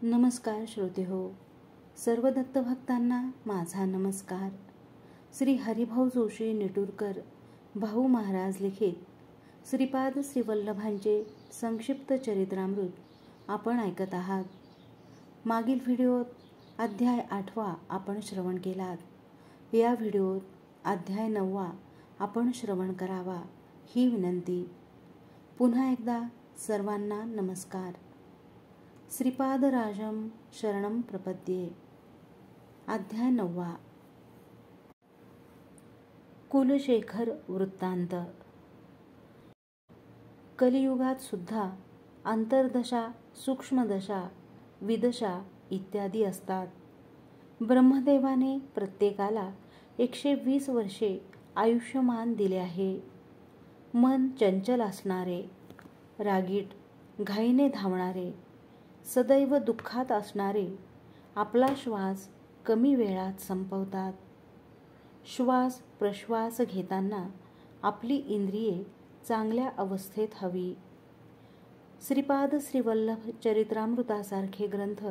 नमस्कार श्रोते हो, सर्व दत्तभक्तांना माझा नमस्कार. श्री हरिभाऊ जोशी निटूरकर भाऊ महाराज लिखित श्रीपाद श्रीवल्लभांचे संक्षिप्त चरित्रामृत आपण ऐकत आहात. मागील व्हिडिओत अध्याय 8 आपण श्रवण केलात. या व्हिडिओत अध्याय 9 आपण श्रवण करावा ही विनंती. पुन्हा एकदा सर्वांना नमस्कार. श्रीपादराजं शरणं प्रपद्ये. अध्याय 9. कुलशेखर वृत्तांत. कलियुगात सुद्धा अंतर्दशा, सूक्ष्मदशा, विदशा इत्यादी असतात. ब्रह्मदेवाने प्रत्येकाला 120 वर्षे आयुष्यमान दिले आहे. मन चंचल असणारे, रागीट, घाईने धावणारे, सदैव दुःखात असणारे आपला श्वास कमी वेळात संपवतात. श्वास प्रश्वास घेताना आपली इंद्रिये चांगल्या अवस्थेत हवी. श्रीपाद श्रीवल्लभ चरित्रामृतासारखे ग्रंथ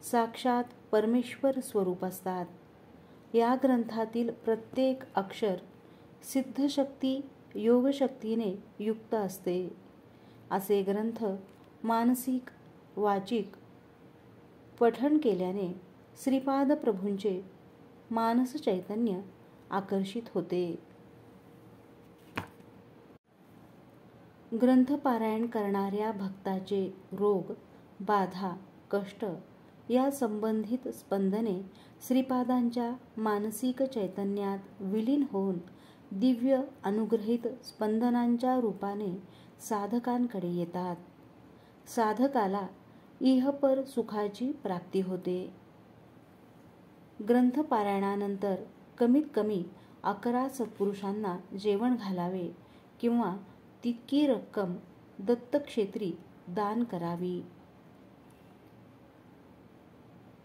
साक्षात परमेश्वर स्वरूप असतात. या ग्रंथातील प्रत्येक अक्षर सिद्धशक्ती योगशक्तीने युक्त असते. असे ग्रंथ मानसिक वाचिक पठण केल्याने श्रीपाद प्रभूंचे मानस चैतन्य आकर्षित होते. ग्रंथपारायण करणाऱ्या भक्ताचे रोग, बाधा, कष्ट या संबंधित स्पंदने श्रीपादांच्या मानसिक चैतन्यात विलीन होऊन दिव्य अनुग्रहित स्पंदनांच्या रूपाने साधकांकडे येतात. साधकाला इहपर सुखाची प्राप्ती होते. ग्रंथपारायणानंतर कमीत कमी 11 सत्पुरुषांना जेवण घालावे किंवा तितकी रक्कम दत्तक्षेत्री दान करावी.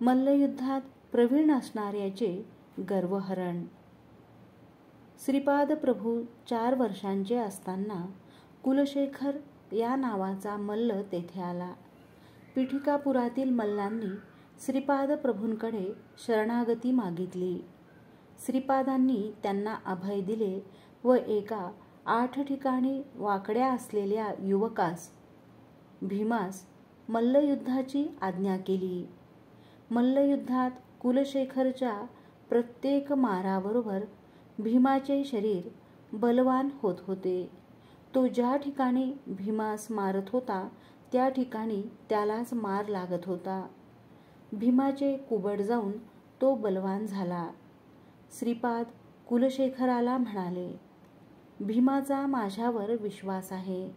मल्लयुद्धात प्रवीण असणाऱ्याचे गर्वहरण. श्रीपाद प्रभू 4 वर्षांचे असताना कुलशेखर या नावाचा मल्ल तेथे आला. पिठिकापुरातील मल्लांनी श्रीपाद प्रभूंकडे शरणागती मागितली. श्रीपादांनी त्यांना अभय दिले व एका 8 ठिकाणी वाकड्या असलेल्या युवकास भीमास मल्लयुद्धाची आज्ञा केली. मल्लयुद्धात कुलशेखरच्या प्रत्येक माराबरोबर भीमाचे शरीर बलवान होत होते. तो ज्या ठिकाणी भीमास मारत होता त्या ठिकाणी त्यालाच मार लागत होता. भीमाचे कुबड जाऊन तो बलवान झाला. श्रीपाद कुलशेखराला म्हणाले, भीमाचा माझ्यावर विश्वास आहे.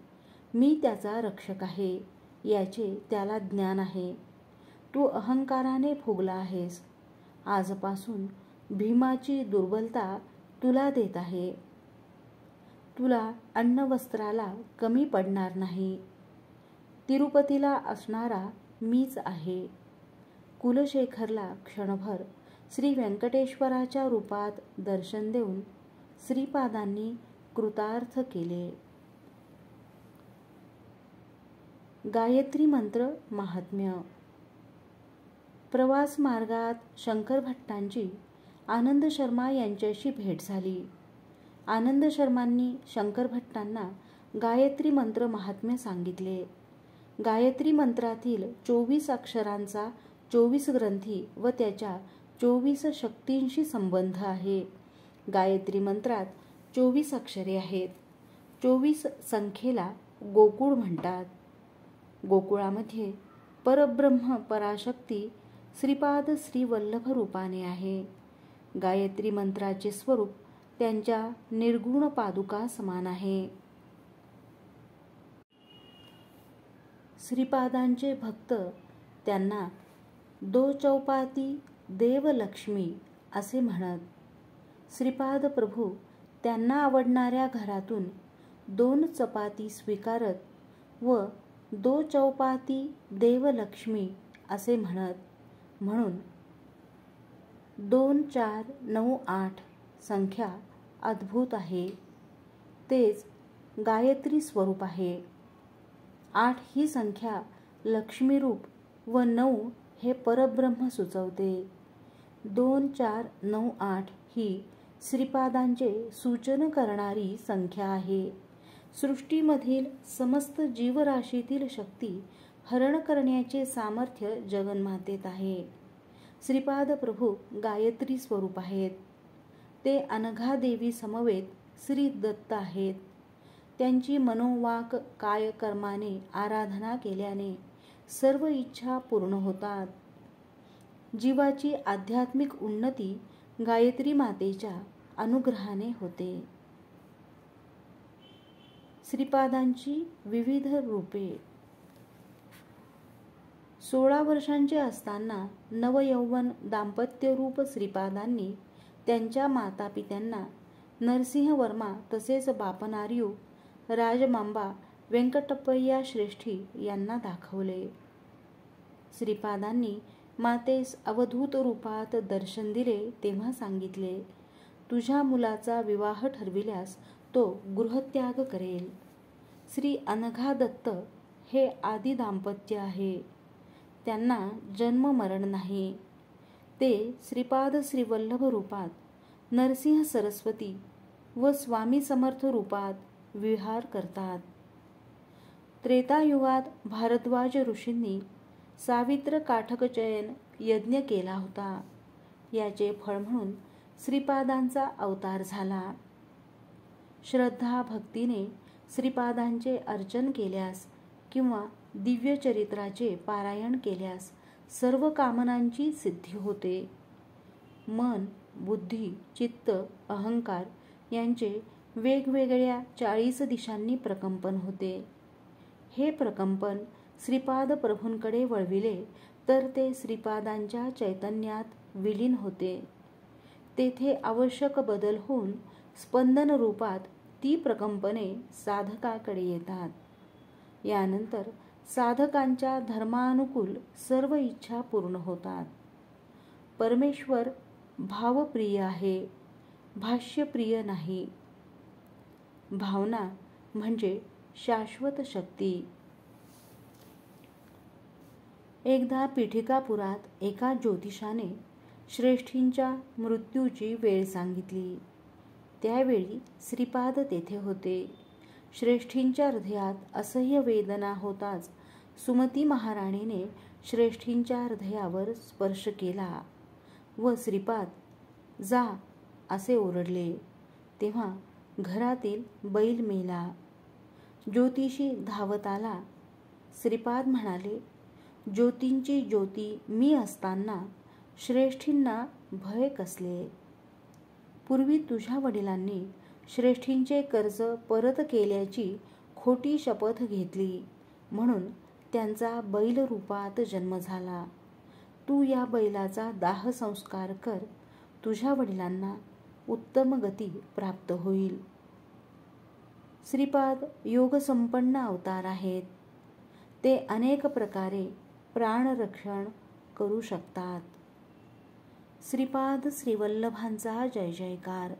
मी त्याचा रक्षक आहे याचे त्याला ज्ञान आहे. तू अहंकाराने फुगला आहेस. आजपासून भीमाची दुर्बलता तुला देत आहे. तुला अन्न वस्त्राला कमी पडणार नाही. तिरुपतीला असणारा मीच आहे. कुलशेखरला क्षणभर श्री व्यंकटेश्वराच्या रूपात दर्शन देऊन श्रीपादांनी कृतार्थ केले. गायत्री मंत्र महात्म्य. प्रवास मार्गात शंकर भट्टांची आनंद शर्मा यांच्याशी भेट झाली. आनंद शर्मांनी शंकर भट्टांना गायत्री मंत्र महात्म्य सांगितले. गायत्री मंत्रातील 24 अक्षरांचा 24 ग्रंथी व त्याच्या 24 शक्तींशी संबंध आहे. गायत्री मंत्रात 24 अक्षरे आहेत. 24 संख्येला गोकुळ म्हणतात. गोकुळामध्ये परब्रह्म पराशक्ती श्रीपाद श्रीवल्लभ रूपाने आहे. गायत्री मंत्राचे स्वरूप त्यांच्या निर्गुण पादुका समान आहे. श्रीपादांचे भक्त त्यांना दो चौपाती देव लक्ष्मी असे म्हणत. श्रीपाद प्रभू त्यांना आवडणाऱ्या घरातून 2 चपाती स्वीकारत व दो चौपाती देव लक्ष्मी असे म्हणत. म्हणून 2, 4, 9, 8 संख्या अद्भुत आहे. तेच गायत्री स्वरूप आहे. 8 ही संख्या लक्ष्मीरूप व 9 हे परब्रह्म सुचवते. 2 4 9 8 ही श्रीपादांचे सूचन करणारी संख्या आहे. सृष्टीमधील समस्त जीवराशीतील शक्ती हरण करण्याचे सामर्थ्य जगन्मातेत आहे. श्रीपाद प्रभू गायत्री स्वरूप आहेत. ते अनघादेवी समवेत श्री दत्त आहेत. त्यांची मनोवाक काय कर्माने आराधना केल्याने सर्व इच्छा पूर्ण होतात. जीवाची आध्यात्मिक उन्नती गायत्री मातेच्या अनुग्रहाने होते. श्रीपादांची विविध रूपे. 16 वर्षांचे असताना नवयौवन दाम्पत्यरूप श्रीपादांनी त्यांच्या मातापित्यांना नरसिंहवर्मा तसेच बापनार्यू राजमांबा व्यंकटप्पय्या श्रेष्ठी यांना दाखवले. श्रीपादांनी मातेस अवधूत रूपात दर्शन दिले तेव्हा सांगितले, तुझ्या मुलाचा विवाह ठरविल्यास तो गृहत्याग करेल. श्री अनघादत्त हे आदि दाम्पत्य आहे. त्यांना जन्म मरण नाही. ते श्रीपाद श्रीवल्लभ रूपात नरसिंह सरस्वती व स्वामी समर्थ रूपात विहार करतात. त्रेतायुगात भारद्वाज ऋषींनी सावित्र काठकचयन यज्ञ केला होता. याचे फळ म्हणून श्रीपादांचा अवतार झाला. श्रद्धा भक्तीने श्रीपादांचे अर्चन केल्यास किंवा दिव्य चरित्राचे पारायण केल्यास सर्व कामनांची सिद्धी होते. मन, बुद्धी, चित्त, अहंकार यांचे वेगवेगळ्या 40 दिशांनी प्रकंपन होते. हे प्रकंपन श्रीपाद प्रभूंकडे वळविले तर ते श्रीपादांच्या चैतन्यात विलीन होते. तेथे आवश्यक बदल होऊन स्पंदन रूपात ती प्रकंपने साधकाकडे येतात. यानंतर साधकांच्या धर्मानुकूल सर्व इच्छा पूर्ण होतात. परमेश्वर भावप्रिय आहे, भाष्यप्रिय नाही. भावना म्हणजे शाश्वत शक्ती. एकदा पीठिकापुरात एका ज्योतिषाने श्रेष्ठींच्या मृत्यूची वेळ सांगितली. त्यावेळी श्रीपाद तेथे होते. श्रेष्ठींच्या हृदयात असह्य वेदना होताच सुमती महाराणीने श्रेष्ठींच्या हृदयावर स्पर्श केला व श्रीपाद जा असे ओरडले. तेव्हा घरातील बैल मेला. ज्योतिषी धावत आला. श्रीपाद म्हणाले, ज्योतींची ज्योती मी असताना श्रेष्ठींना भय कसले. पूर्वी तुझ्या वडिलांनी श्रेष्ठींचे कर्ज परत केल्याची खोटी शपथ घेतली म्हणून त्यांचा बैल रूपात जन्म झाला. तू या बैलाचा दाह संस्कार कर, तुझ्या वडिलांना उत्तम गती प्राप्त होईल. श्रीपाद योगसंपन्न अवतार आहेत. ते अनेक प्रकारे प्राणरक्षण करू शकतात. श्रीपाद श्रीवल्लभांचा जय जयकार.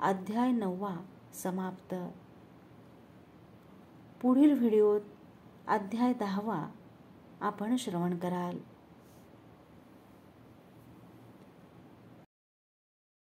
अध्याय 9 समाप्त. पुढील व्हिडिओत अध्याय 10 आपण श्रवण कराल.